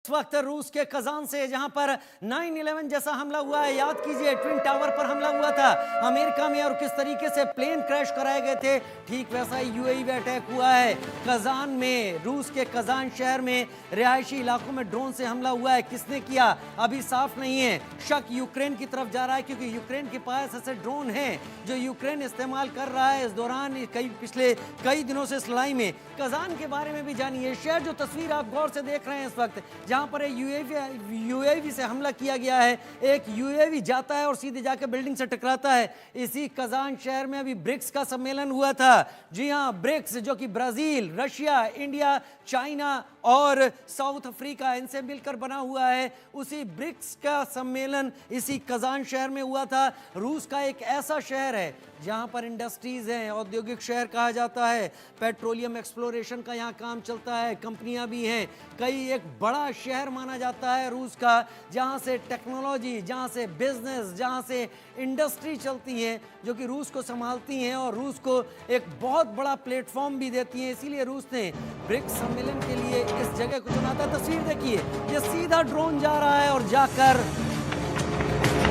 इस वक्त रूस के कजान से जहां पर 9/11 जैसा हमला हुआ है, याद कीजिए ट्विन टावर पर हमला हुआ था अमेरिका में और किस तरीके से प्लेन क्रैश कराए गए थे, ठीक वैसा ही यूएई में अटैक हुआ है कजान में। रूस के कजान शहर में रिहायशी इलाकों में ड्रोन से हमला हुआ है। किसने किया अभी साफ नहीं है। शक यूक्रेन की तरफ जा रहा है क्योंकि यूक्रेन के पास ऐसे ड्रोन हैं जो यूक्रेन इस्तेमाल कर रहा है इस दौरान पिछले कई दिनों से इस लड़ाई में। कजान के बारे में भी जानिए। शहर जो तस्वीर आप गौर से देख रहे हैं इस वक्त, जहां पर यूएवी से हमला किया गया है, एक यूएवी जाता है और सीधे जाकर बिल्डिंग से टकराता है। इसी कजान शहर में अभी ब्रिक्स का सम्मेलन हुआ था। जी हां, ब्रिक्स जो कि ब्राजील, रशिया, इंडिया, चाइना और साउथ अफ्रीका इनसे मिलकर बना हुआ है। उसी ब्रिक्स का सम्मेलन इसी कजान शहर में हुआ था। रूस का एक ऐसा शहर है जहां पर इंडस्ट्रीज हैं, औद्योगिक शहर कहा जाता है, पेट्रोलियम एक्सप्लोरेशन का यहाँ काम चलता है, कंपनियां भी हैं। एक बड़ा शहर माना जाता है रूस का, जहां से टेक्नोलॉजी, जहां से बिजनेस, जहां से इंडस्ट्री चलती हैं, जो कि रूस को संभालती हैं और रूस को एक बहुत बड़ा प्लेटफॉर्म भी देती हैं। इसीलिए रूस ने ब्रिक्स सम्मेलन के लिए इस जगह को चुना था। तस्वीर देखिए, ये सीधा ड्रोन जा रहा है और जाकर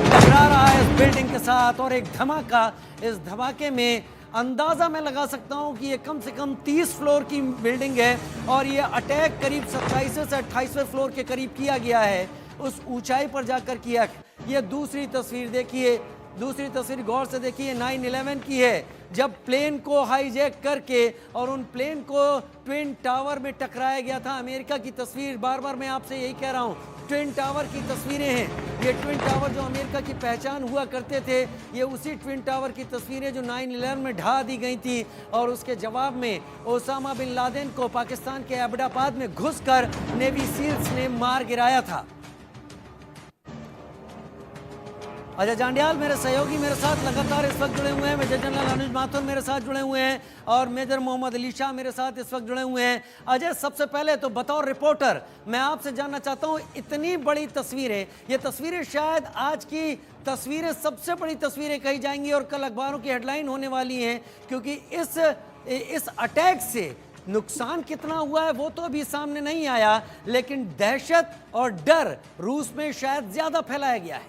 टकरा रहा है इस बिल्डिंग के साथ और एक धमाका। इस धमाके में अंदाजा मैं लगा सकता हूं कि ये कम से कम 30 फ्लोर की बिल्डिंग है और ये अटैक करीब 27वें से 28वें फ्लोर के करीब किया गया है, उस ऊंचाई पर जाकर किया। ये दूसरी तस्वीर देखिए, दूसरी तस्वीर गौर से देखिए, 9/11 की है, जब प्लेन को हाईजैक करके और उन प्लेन को ट्विन टावर में टकराया गया था। अमेरिका की तस्वीर, बार बार मैं आपसे यही कह रहा हूं, ट्विन टावर की तस्वीरें हैं। ये ट्विन टावर जो अमेरिका की पहचान हुआ करते थे, ये उसी ट्विन टावर की तस्वीरें जो 9/11 में ढा दी गई थी और उसके जवाब में ओसामा बिन लादेन को पाकिस्तान के एबटाबाद में घुसकर नेवी सील्स ने मार गिराया था। अजय जांडियाल मेरे सहयोगी मेरे साथ लगातार इस वक्त जुड़े हुए हैं। मेजर जनरल अनुज माथुर मेरे साथ जुड़े हुए हैं और मेजर मोहम्मद अली शाह मेरे साथ इस वक्त जुड़े हुए हैं। अजय, सबसे पहले तो बतौर रिपोर्टर मैं आपसे जानना चाहता हूं, इतनी बड़ी तस्वीरें, ये तस्वीरें शायद आज की तस्वीरें सबसे बड़ी तस्वीरें कही जाएंगी और कल अखबारों की हेडलाइन होने वाली हैं, क्योंकि इस अटैक से नुकसान कितना हुआ है वो तो अभी सामने नहीं आया, लेकिन दहशत और डर रूस में शायद ज्यादा फैलाया गया है।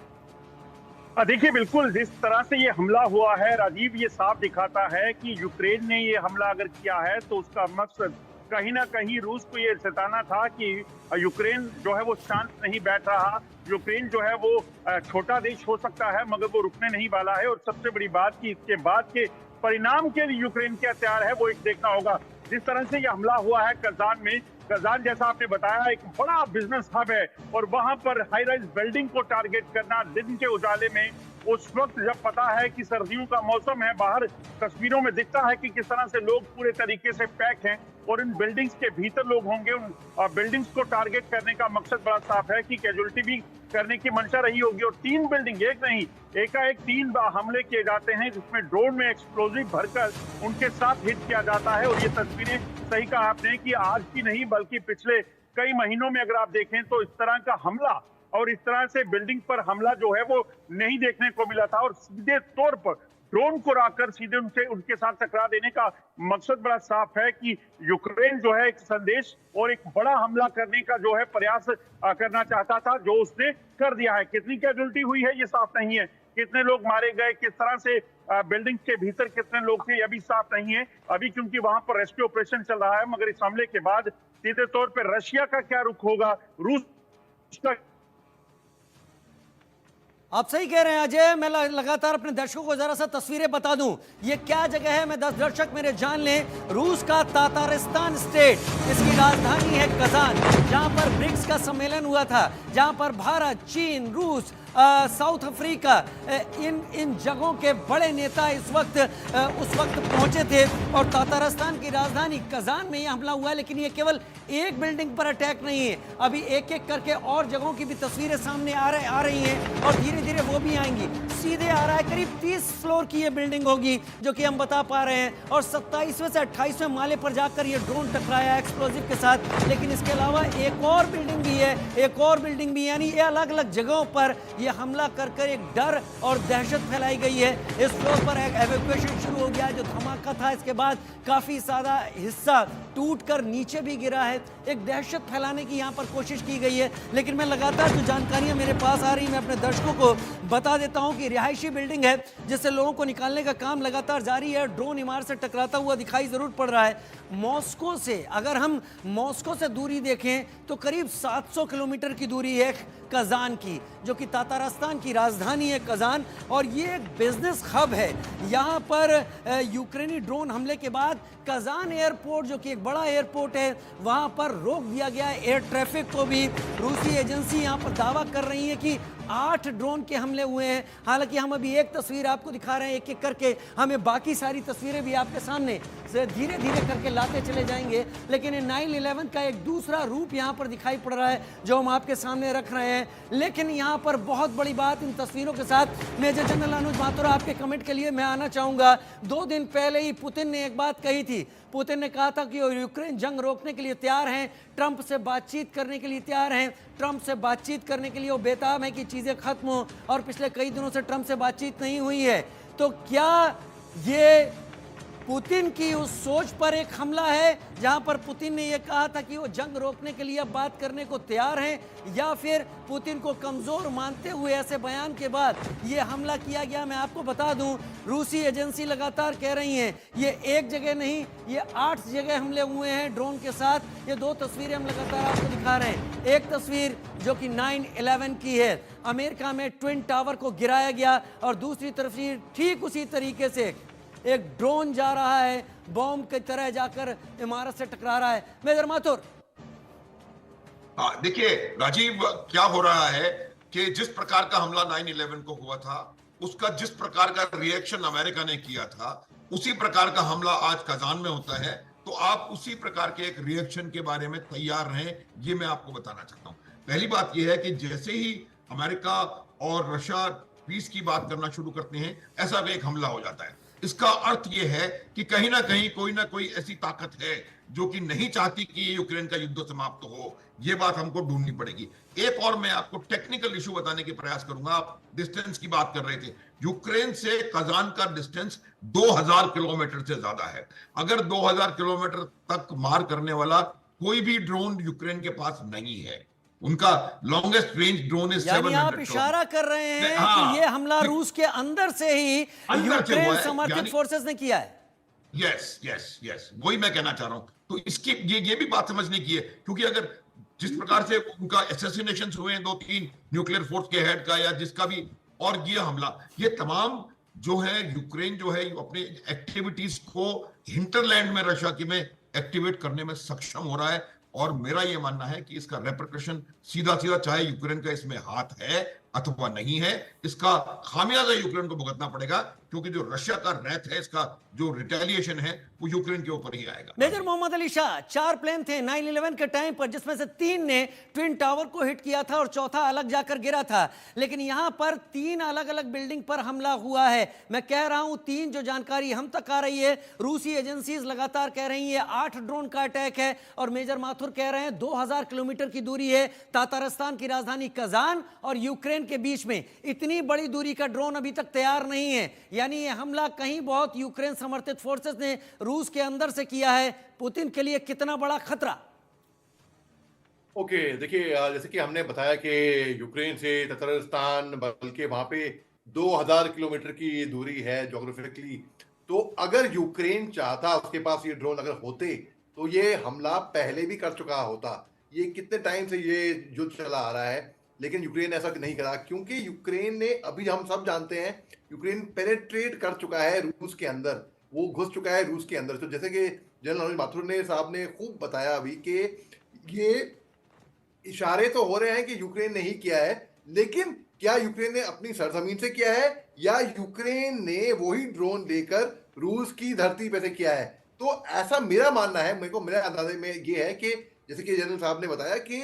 देखिए, बिल्कुल जिस तरह से ये हमला हुआ है राजीव, ये साफ दिखाता है कि यूक्रेन ने ये हमला अगर किया है तो उसका मकसद कहीं ना कहीं रूस को ये सताना था कि यूक्रेन जो है वो शांत नहीं बैठ रहा। यूक्रेन जो है वो छोटा देश हो सकता है मगर वो रुकने नहीं वाला है। और सबसे बड़ी बात कि इसके बाद के परिणाम के लिए यूक्रेन क्या तैयार है वो एक देखना होगा। जिस तरह से ये हमला हुआ है कजान में, कजान जैसा आपने बताया एक बड़ा बिजनेस हब है और वहां पर हाई राइज बिल्डिंग को टारगेट करना दिन के उजाले में, उस वक्त जब पता है कि सर्दियों का मौसम है, बाहर तस्वीरों में दिखता है कि किस तरह से लोग पूरे तरीके से पैक हैं और इन बिल्डिंग्स के भीतर लोग होंगे। उन बिल्डिंग्स को टारगेट करने का मकसद बड़ा साफ है कि कैजुअलिटी भी करने की मंशा रही होगी। और 3 बिल्डिंग, एक नहीं, एकाएक 3 हमले किए जाते हैं जिसमें ड्रोन में एक्सप्लोजिव भरकर उनके साथ हिट किया जाता है। और ये तस्वीरें, सही कहा आपने कि आज की नहीं बल्कि पिछले कई महीनों में अगर आप देखें तो इस तरह का हमला और इस तरह से बिल्डिंग पर हमला जो है वो नहीं देखने को मिला था। और सीधे तौर पर ड्रोन को राकर सीधे उनके साथ टकरा देने का मकसद बड़ा साफ है कि यूक्रेन जो है एक संदेश और एक बड़ा हमला करने का जो है प्रयास करना चाहता था, जो उसने कर दिया है। कितनी कैजुअलिटी हुई है ये साफ नहीं है, कितने लोग मारे गए, किस तरह से बिल्डिंग के भीतर कितने लोग थे ये अभी साफ नहीं है अभी, क्योंकि वहां पर रेस्क्यू ऑपरेशन चल रहा है। मगर इस हमले के बाद सीधे तौर पर रशिया का क्या रुख होगा, रूस का। आप सही कह रहे हैं अजय। मैं लगातार अपने दर्शकों को जरा सा तस्वीरें बता दूं, ये क्या जगह है, मैं 10 दर्शक मेरे जान लें। रूस का तातारिस्तान स्टेट, इसकी राजधानी है कजान, जहां पर ब्रिक्स का सम्मेलन हुआ था, जहां पर भारत, चीन, रूस, साउथ अफ्रीका, इन जगहों के बड़े नेता उस वक्त पहुंचे थे। और तातारिस्तान की राजधानी कजान में यह हमला हुआ है। लेकिन ये केवल एक बिल्डिंग पर अटैक नहीं है, अभी एक एक करके और जगहों की भी तस्वीरें सामने आ रही हैं और धीरे धीरे वो भी आएंगी। सीधे आ रहा है, करीब 30 फ्लोर की ये बिल्डिंग होगी जो कि हम बता पा रहे हैं, और 27वें से 28वें माले पर जाकर ये ड्रोन टकराया एक्सप्लोजिव के साथ। लेकिन इसके अलावा एक और बिल्डिंग भी है, एक और बिल्डिंग भी, यानी ये अलग अलग जगहों पर ये हमला कर एक डर और दहशत फैलाई गई है। इस फ्लोर पर एक एवैक्यूएशन शुरू हो गया है जो धमाका था, इसके बाद काफी ज्यादा हिस्सा टूटकर नीचे भी गिरा है। एक दहशत फैलाने की यहाँ पर कोशिश की गई है। लेकिन मैं लगातार जो जानकारियां मेरे पास आ रही मैं अपने दर्शकों को बता देता हूं कि रिहायशी बिल्डिंग है जिससे लोगों को निकालने का काम लगातार जारी है। ड्रोन इमारत से टकराता हुआ दिखाई जरूर पड़ रहा है। मॉस्को से, अगर हम मॉस्को से दूरी देखें तो करीब 700 किलोमीटर की दूरी है कजान की, जो कि तातारस्तान की राजधानी है कजान, और ये एक बिजनेस हब है। यहाँ पर यूक्रेनी ड्रोन हमले के बाद कजान एयरपोर्ट, जो कि एक बड़ा एयरपोर्ट है, वहाँ पर रोक दिया गया है एयर ट्रैफिक को भी। रूसी एजेंसी यहाँ पर दावा कर रही है कि 8 ड्रोन के हमले हुए हैं। हालांकि हम अभी एक तस्वीर आपको दिखा रहे हैं एक एक करके, हमें बाकी सारी तस्वीरें भी आपके सामने धीरे धीरे करके लाते चले जाएंगे। लेकिन 9/11 का एक दूसरा रूप यहाँ पर दिखाई पड़ रहा है जो हम आपके सामने रख रहे हैं। लेकिन यहाँ पर बहुत बड़ी बात इन तस्वीरों के साथ मेजर जनरल अनुज माथुर, आपके कमेंट के लिए मैं आना चाहूंगा। 2 दिन पहले ही पुतिन ने एक बात कही थी। पुतिन ने कहा था कि वो यूक्रेन जंग रोकने के लिए तैयार हैं, ट्रंप से बातचीत करने के लिए तैयार हैं, ट्रंप से बातचीत करने के लिए वो बेताब है कि चीजें खत्म हो, और पिछले कई दिनों से ट्रंप से बातचीत नहीं हुई है। तो क्या ये पुतिन की उस सोच पर एक हमला है जहां पर पुतिन ने यह कहा था कि वो जंग रोकने के लिए अब बात करने को तैयार हैं, या फिर पुतिन को कमजोर मानते हुए ऐसे बयान के बाद यह हमला किया गया? मैं आपको बता दूं, रूसी एजेंसी लगातार कह रही हैं ये एक जगह नहीं, ये 8 जगह हमले हुए हैं ड्रोन के साथ। ये 2 तस्वीरें हम लगातार आपको दिखा रहे हैं। एक तस्वीर जो कि 9/11 की है, अमेरिका में ट्विन टावर को गिराया गया, और दूसरी तस्वीर ठीक उसी तरीके से एक ड्रोन जा रहा है, बॉम्ब की तरह जाकर इमारत से टकरा रहा है। मेजर माथुर। देखिए राजीव, क्या हो रहा है कि जिस प्रकार का हमला 9/11 को हुआ था, उसका जिस प्रकार का रिएक्शन अमेरिका ने किया था, उसी प्रकार का हमला आज कजान में होता है। तो आप उसी प्रकार के एक रिएक्शन के बारे में तैयार रहें, ये मैं आपको बताना चाहता हूं। पहली बात यह है कि जैसे ही अमेरिका और रशिया पीस की बात करना शुरू करते हैं, ऐसा एक हमला हो जाता है। इसका अर्थ यह है कि कहीं ना कहीं कोई ना कोई ऐसी ताकत है जो कि नहीं चाहती कि यूक्रेन का युद्ध समाप्त हो। यह बात हमको ढूंढनी पड़ेगी। एक और मैं आपको टेक्निकल इशू बताने के प्रयास करूंगा। आप डिस्टेंस की बात कर रहे थे, यूक्रेन से कजान का डिस्टेंस 2000 किलोमीटर से ज्यादा है। अगर 2000 किलोमीटर तक मार करने वाला कोई भी ड्रोन यूक्रेन के पास नहीं है। उनका लॉन्गेस्ट रेंज ड्रोन इज 700। आप इशारा कर रहे हैं कि ये हमला रूस के अंदर से ही यूक्रेन समर्थित फोर्सेस ने किया है। यस यस यस, वही मैं कहना चाह रहा हूं। तो इसकी ये भी बात समझने की है, क्योंकि अगर जिस प्रकार से उनका असैसिनेशंस हुए हैं 2-3 न्यूक्लियर फोर्स के हेड का या जिसका भी, और ये हमला, ये तमाम जो है यूक्रेन जो है अपनी एक्टिविटीज को हिंटरलैंड में रशिया की में एक्टिवेट करने में सक्षम हो रहा है। और मेरा यह मानना है कि इसका रेपरकशन सीधा सीधा, चाहे यूक्रेन का इसमें हाथ है अथवा नहीं है, इसका खामियाजा यूक्रेन को भुगतना पड़ेगा, क्योंकि जो रशिया का रैथ है, इसका जो रिटेलिएशन है, वो यूक्रेन के ऊपर ही आएगा। मेजर मोहम्मद अली शाह, 4 प्लेन थे 9/11 के टाइम पर, जिसमें से 3 ने ट्विन टावर को हिट किया था और चौथा अलग जाकर गिरा था। लेकिन यहां पर 3 अलग अलग बिल्डिंग पर हमला हुआ है। मैं कह रहा हूं 3, जो जानकारी हम तक आ रही है, रूसी एजेंसीज लगातार कह रही है 8 ड्रोन का अटैक है, और मेजर माथुर कह रहे हैं 2000 किलोमीटर की दूरी है तातारस्तान की राजधानी कजान और यूक्रेन के बीच में। इतनी बड़ी दूरी का ड्रोन अभी तक तैयार नहीं है, यानी यह हमला कहीं बहुत यूक्रेन समर्थित फोर्सेस ने रूस के अंदर से किया है। पुतिन के लिए कितना बड़ा खतरा? ओके, देखिए, जैसे कि हमने बताया कि यूक्रेन से ततारिस्तान, बल्कि वहां पे 2000 किलोमीटर की दूरी है ज्योग्राफिकली। तो अगर यूक्रेन चाहता, उसके पास ये ड्रोन अगर होते, तो ये हमला पहले भी कर चुका होता। ये कितने टाइम से ये युद्ध चला आ रहा है, लेकिन यूक्रेन ऐसा नहीं करा, क्योंकि यूक्रेन ने, अभी हम सब जानते हैं, यूक्रेन पेनेट्रेट कर चुका है रूस के अंदर, वो घुस चुका है रूस के अंदर। तो जैसे कि जनरल अनुज माथुर ने साहब ने खूब बताया अभी कि ये इशारे तो हो रहे हैं कि यूक्रेन ने ही किया है, लेकिन क्या यूक्रेन ने अपनी सरजमीन से किया है या यूक्रेन ने वही ड्रोन लेकर रूस की धरती पे से किया है? तो ऐसा मेरा मानना है, मेरे को, मेरे अंदाजे में ये है कि जैसे कि जनरल साहब ने बताया कि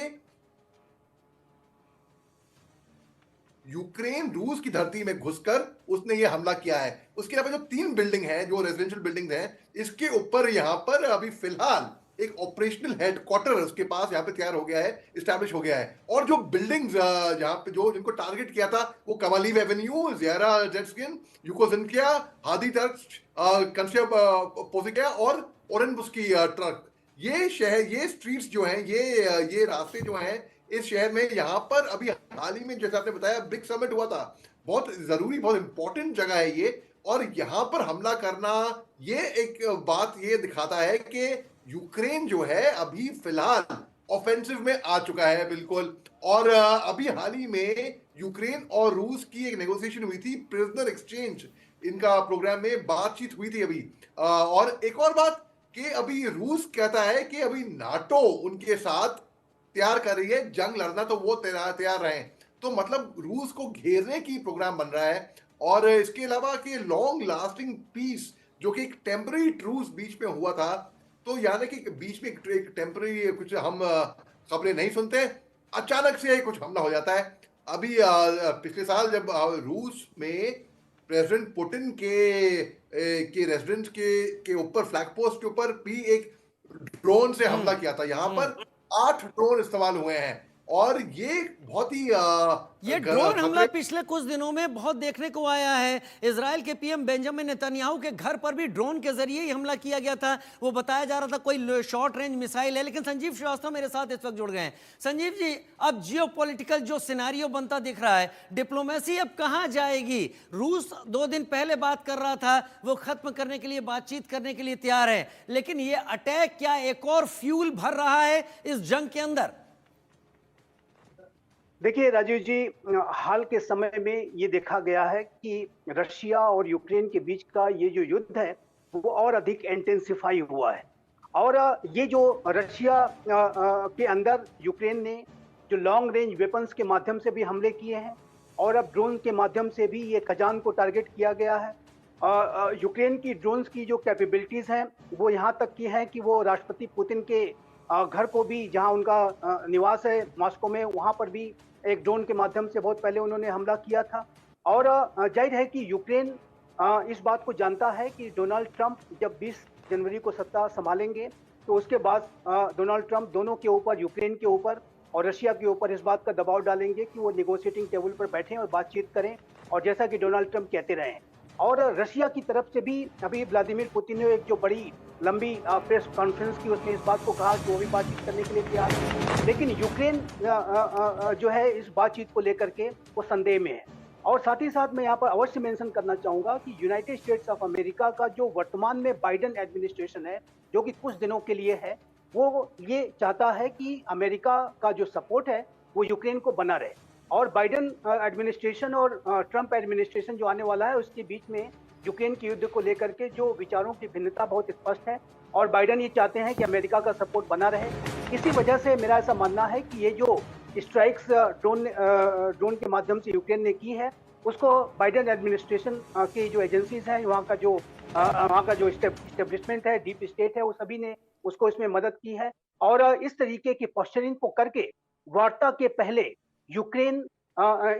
यूक्रेन रूस की धरती में घुसकर उसने ये हमला किया है। उसके अलावा जो 3 बिल्डिंग हैं, जो रेजिडेंशियल बिल्डिंग हैं, इसके ऊपर यहाँ पर अभी फिलहाल एक ऑपरेशनल हेडक्वार्टर उसके पास यहाँ पे तैयार हो गया है, इस्टेब्लिश हो गया है। और जो बिल्डिंग्स यहाँ पे जो जिनको टारगेट किया था, वो कमालीव एवेन्यू, ज़ियारा जेट्सकिन, यूकोजिनकिया, हादी टर्क, कंसिया पोजिकिया और ओरेनबुस्की ट्रक, ये शहर, ये स्ट्रीट्स जो हैं, ये रास्ते जो हैं इस शहर में, यहाँ पर अभी हाल ही में जैसे आपने बताया ब्रिक्स समिट हुआ था, बहुत जरूरी, बहुत इंपॉर्टेंट जगह है ये, और यहाँ पर हमला करना ये एक बात ये दिखाता है कि यूक्रेन जो है अभी फिलहाल ऑफेंसिव में आ चुका है बिल्कुल। और अभी हाल ही में यूक्रेन और रूस की एक नेगोशिएशन हुई थी, प्रिजनर एक्सचेंज इनका प्रोग्राम में बातचीत हुई थी अभी। और एक और बात कि अभी रूस कहता है कि अभी नाटो उनके साथ तैयार कर रही है जंग लड़ना, तो वो तैयार रहे। तो मतलब रूस को घेरने की प्रोग्राम बन रहा है। और इसके अलावा कि लॉन्ग लास्टिंग पीस जो कि एक टेम्पररी ट्रूस बीच में हुआ था, तो यानी कि बीच में एक टेम्पररी कुछ हम खबरें नहीं सुनते, अचानक से कुछ हमला हो जाता है। अभी पिछले साल जब रूस में प्रेसिडेंट पुतिन के रेजिडेंस के ऊपर, फ्लैग पोस्ट के ऊपर भी एक ड्रोन से हमला किया था। यहाँ पर 8 ड्रोन इस्तेमाल हुए हैं, और ये बहुत ही ये ड्रोन हमला पिछले कुछ दिनों में बहुत देखने को आया है। इजराइल के पीएम बेंजामिन नेतन्याहू के घर पर भी ड्रोन के जरिए ही हमला किया गया था। वो बताया जा रहा था कोई शॉर्ट रेंज मिसाइल है। लेकिन संजीव श्रीवास्तव मेरे साथ इस वक्त जुड़ गए हैं। संजीव जी, अब जियोपॉलिटिकल जो सिनेरियो बनता दिख रहा है, डिप्लोमेसी अब कहां जाएगी? रूस 2 दिन पहले बात कर रहा था, वो खत्म करने के लिए बातचीत करने के लिए तैयार है, लेकिन ये अटैक क्या एक और फ्यूल भर रहा है इस जंग के अंदर? देखिए राजीव जी, हाल के समय में ये देखा गया है कि रशिया और यूक्रेन के बीच का ये जो युद्ध है वो और अधिक इंटेंसिफाई हुआ है। और ये जो रशिया के अंदर यूक्रेन ने जो लॉन्ग रेंज वेपन्स के माध्यम से भी हमले किए हैं, और अब ड्रोन के माध्यम से भी ये खजान को टारगेट किया गया है। यूक्रेन की ड्रोन्स की जो कैपेबिलिटीज़ हैं वो यहाँ तक की है कि वो राष्ट्रपति पुतिन के घर को भी, जहाँ उनका निवास है मॉस्को में, वहाँ पर भी एक ड्रोन के माध्यम से बहुत पहले उन्होंने हमला किया था। और जाहिर है कि यूक्रेन इस बात को जानता है कि डोनाल्ड ट्रंप जब 20 जनवरी को सत्ता संभालेंगे तो उसके बाद डोनाल्ड ट्रंप दोनों के ऊपर, यूक्रेन के ऊपर और रशिया के ऊपर, इस बात का दबाव डालेंगे कि वो निगोशिएटिंग टेबल पर बैठें और बातचीत करें, और जैसा कि डोनाल्ड ट्रंप कहते रहे हैं। और रशिया की तरफ से भी अभी व्लादिमीर पुतिन ने एक जो बड़ी लंबी प्रेस कॉन्फ्रेंस की, उसमें इस बात को कहा कि वो भी बातचीत करने के लिए तैयार है। लेकिन यूक्रेन जो है इस बातचीत को लेकर के वो संदेह में है। और साथ ही साथ मैं यहाँ पर अवश्य मेंशन करना चाहूँगा कि यूनाइटेड स्टेट्स ऑफ अमेरिका का जो वर्तमान में बाइडेन एडमिनिस्ट्रेशन है, जो कि कुछ दिनों के लिए है, वो ये चाहता है कि अमेरिका का जो सपोर्ट है वो यूक्रेन को बना रहे। और बाइडेन एडमिनिस्ट्रेशन और ट्रंप एडमिनिस्ट्रेशन जो आने वाला है उसके बीच में यूक्रेन के युद्ध को लेकर के जो विचारों की भिन्नता बहुत स्पष्ट है, और बाइडेन ये चाहते हैं कि अमेरिका का सपोर्ट बना रहे। इसी वजह से मेरा ऐसा मानना है कि ये जो स्ट्राइक्स ड्रोन के माध्यम से यूक्रेन ने की है, उसको बाइडेन एडमिनिस्ट्रेशन की जो एजेंसीज हैं, वहाँ का जो इस्टेब्लिशमेंट है, डीप स्टेट है, वो सभी ने उसको इसमें मदद की है। और इस तरीके की पोस्चरिंग को करके वार्ता के पहले यूक्रेन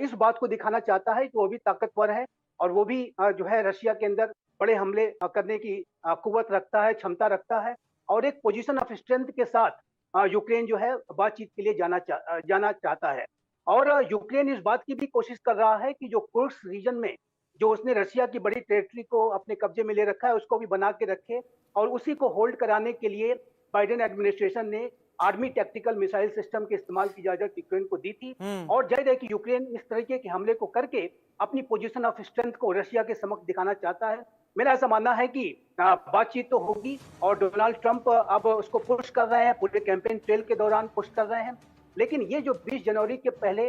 इस बात को दिखाना चाहता है कि वो भी ताकतवर है, और वो भी जो है रशिया के अंदर बड़े हमले करने की कुव्वत रखता है, क्षमता रखता है। और एक पोजीशन ऑफ स्ट्रेंथ के साथ यूक्रेन जो है बातचीत के लिए जाना चाहता है। और यूक्रेन इस बात की भी कोशिश कर रहा है कि जो कुर्स्क रीजन में जो उसने रशिया की बड़ी टेरिटरी को अपने कब्जे में ले रखा है, उसको भी बना के रखे, और उसी को होल्ड कराने के लिए बाइडेन एडमिनिस्ट्रेशन ने आर्मी टैक्टिकल मिसाइल सिस्टम के इस्तेमाल की इजाजत यूक्रेन को दी थी। और जाहिर है कि यूक्रेन इस तरीके के हमले को करके अपनी पोजीशन ऑफ स्ट्रेंथ को रशिया के समक्ष दिखाना चाहता है। मेरा ऐसा मानना है कि बातचीत तो होगी, और डोनाल्ड ट्रंप अब उसको पुश कर रहे हैं, पूरे कैंपेन ट्रेल के दौरान पुश कर रहे हैं। लेकिन ये जो 20 जनवरी के पहले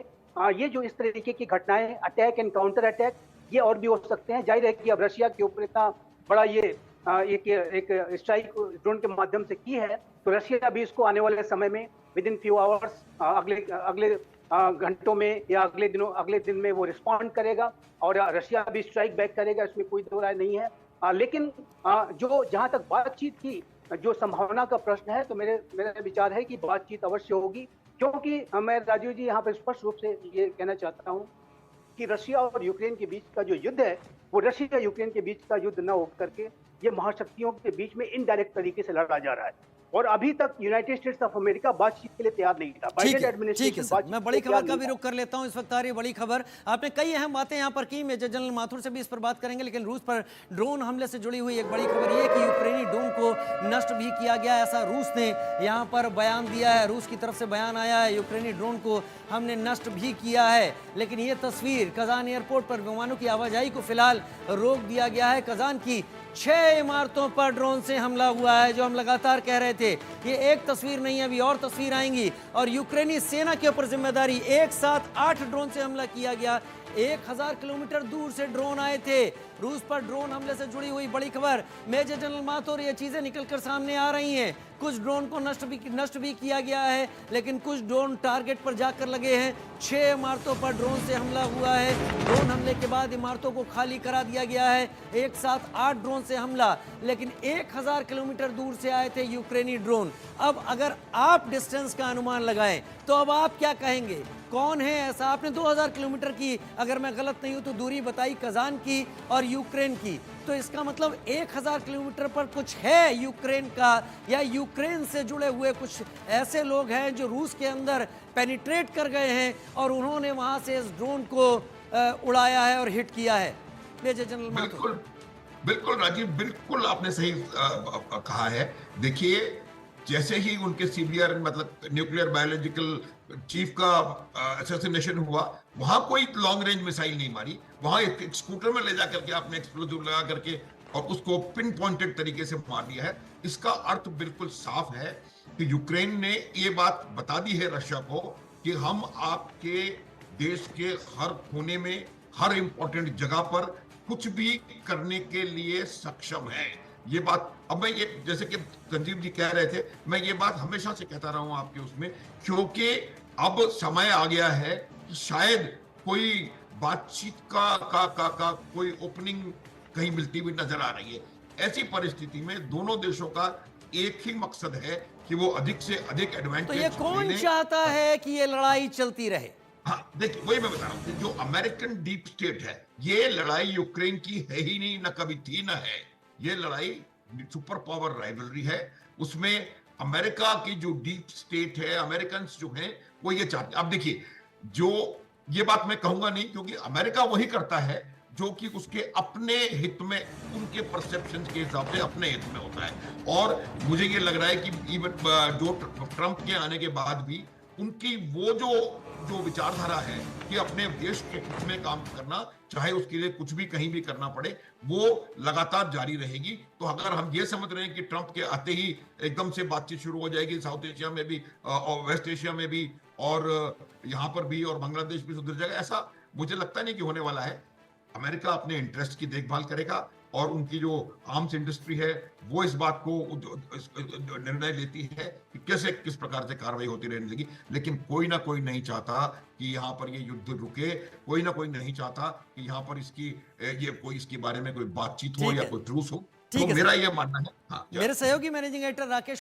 ये जो इस तरीके की घटनाएं, अटैक एंड काउंटर अटैक, ये और भी हो सकते हैं। जाहिर है कि अब रशिया के ऊपर इतना बड़ा ये एक स्ट्राइक ड्रोन के माध्यम से की है, तो रशिया भी इसको आने वाले समय में विद इन फ्यू आवर्स, अगले घंटों में या अगले दिन में वो रिस्पॉन्ड करेगा, और रशिया भी स्ट्राइक बैक करेगा, इसमें कोई दो राय नहीं है। लेकिन जो जहां तक बातचीत की जो संभावना का प्रश्न है, तो मेरा विचार है कि बातचीत अवश्य होगी, क्योंकि मैं राजीव जी यहाँ पर स्पष्ट रूप से ये कहना चाहता हूँ कि रशिया और यूक्रेन के बीच का जो युद्ध है, वो रशिया यूक्रेन के बीच का युद्ध न होकर के ये महाशक्तियों के बीच में इनडायरेक्ट तरीके से लड़ा जा रहा है। और अभी तक यूनाइटेड स्टेट्स ऑफ अमेरिका बातचीत के लिए तैयार नहीं था। ठीक बाइडेन है, ठीक है एडमिनिस्ट्रेशन सर, बातचीत मैं के बड़ी लिए खबर तैयार का नहीं भी था। रुख कर लेता हूं। इस वक्त आ रही है बड़ी खबर। आपने कई अहम बातें यहां पर की, मेजर जनरल माथुर से भी इस पर बात करेंगे, लेकिन रूस पर ड्रोन हमले से जुड़ी हुई एक बड़ी खबर यह कि यूक्रेनी ड्रोन को नष्ट भी किया गया, ऐसा रूस ने यहां पर बयान दिया है। रूस की तरफ से बयान आया है, यूक्रेनी ड्रोन को हमने नष्ट भी किया है। लेकिन ये तस्वीर, कजान एयरपोर्ट पर विमानों की आवाजाही को फिलहाल रोक दिया गया है। कजान की 6 इमारतों पर ड्रोन से हमला हुआ है, जो हम लगातार कह रहे थे। ये एक तस्वीर नहीं है, अभी और तस्वीर आएंगी। और यूक्रेनी सेना के ऊपर जिम्मेदारी, एक साथ 8 ड्रोन से हमला किया गया। 1000 किलोमीटर दूर से ड्रोन आए थे। रूस पर ड्रोन हमले से जुड़ी हुई बड़ी खबर, मेजर जनरल माथुर, ये चीजें निकलकर सामने आ रही हैं। कुछ ड्रोन को नष्ट भी किया गया है, लेकिन कुछ ड्रोन टारगेट पर जाकर लगे हैं। 6 इमारतों पर ड्रोन से हमला हुआ है। ड्रोन हमले के बाद इमारतों को खाली करा दिया गया है। एक साथ 8 ड्रोन से हमला, लेकिन 1000 किलोमीटर दूर से आए थे यूक्रेनी ड्रोन। अब अगर आप डिस्टेंस का अनुमान लगाएं तो अब आप क्या कहेंगे, कौन है ऐसा? आपने 2000 किलोमीटर की, अगर मैं गलत नहीं हूं तो दूरी बताई, कजान की और यूक्रेन की। तो इसका मतलब 1000 किलोमीटर पर कुछ है यूक्रेन का, या यूक्रेन से जुड़े हुए कुछ ऐसे लोग हैं जो रूस के अंदर पेनिट्रेट कर गए हैं और उन्होंने वहां से इस ड्रोन को उड़ाया है और हिट किया है। Major general Mathur. बिल्कुल बिल्कुल राजीव, बिल्कुल आपने सही कहा है। देखिए, जैसे ही उनके सीबीआर मतलब न्यूक्लियर बायोलॉजिकल चीफ का असैसिनेशन हुआ, वहां कोई लॉन्ग रेंज मिसाइल नहीं मारी। वहां एक स्कूटर में ले जाकर के आपने एक्सप्लोजिव लगा करके और उसको पिन पॉइंटेड तरीके से मार दिया है। इसका अर्थ बिल्कुल साफ है कि यूक्रेन ने ये बात बता दी है रशिया को कि हम आपके देश के हर कोने में, हर इंपॉर्टेंट जगह पर कुछ भी करने के लिए सक्षम है। ये बात, अब मैं ये, जैसे कि संजीव जी कह रहे थे, मैं ये बात हमेशा से कहता रहा हूं आपके उसमें, क्योंकि अब समय आ गया है कि शायद कोई बातचीत का कोई ओपनिंग कहीं मिलती हुई नजर आ रही है। ऐसी परिस्थिति में दोनों देशों का एक ही मकसद है कि वो अधिक से अधिक एडवांटेज। तो ये कौन चाहता है कि ये लड़ाई चलती रहे? हाँ, देखिए, वही मैं बता रहा हूँ, जो अमेरिकन डीप स्टेट है, ये लड़ाई यूक्रेन की है ही नहीं, न कभी थी न है। ये लड़ाई सुपर पावर राइवलरी है। उसमें अमेरिका की जो डीप स्टेट है, अमेरिकन जो हैं, वो ये चाहते। अब देखिए, जो ये बात मैं कहूंगा नहीं, क्योंकि अमेरिका वही करता है जो कि उसके अपने हित में, उनके परसेप्शन के हिसाब से अपने हित में होता है। और मुझे ये लग रहा है कि इवन जो ट्रंप के आने के बाद भी उनकी वो जो विचारधारा है कि अपने देश के हित में काम करना, चाहे उसके लिए कुछ भी कहीं भी करना पड़े, वो लगातार जारी रहेगी। तो अगर हम ये समझ रहे हैं कि ट्रंप के आते ही एकदम से बातचीत शुरू हो जाएगी साउथ एशिया में भी और वेस्ट एशिया में भी और यहाँ पर भी और बांग्लादेश भी सुधर जाएगा, ऐसा मुझे लगता नहीं कि होने वाला है। अमेरिका अपने इंटरेस्ट की देखभाल करेगा और उनकी जो आर्म्स इंडस्ट्री है वो इस बात को निर्णय लेती है कि कैसे किस प्रकार से कार्रवाई होती रहने लगी। लेकिन कोई ना कोई नहीं चाहता कि यहाँ पर ये युद्ध रुके, कोई ना कोई नहीं चाहता कि यहाँ पर इसके बारे में कोई बातचीत हो या कोई ट्रूस हो। तो मेरा ये मानना है। हाँ, मेरे सहयोगी मैनेजिंग एडिटर राकेश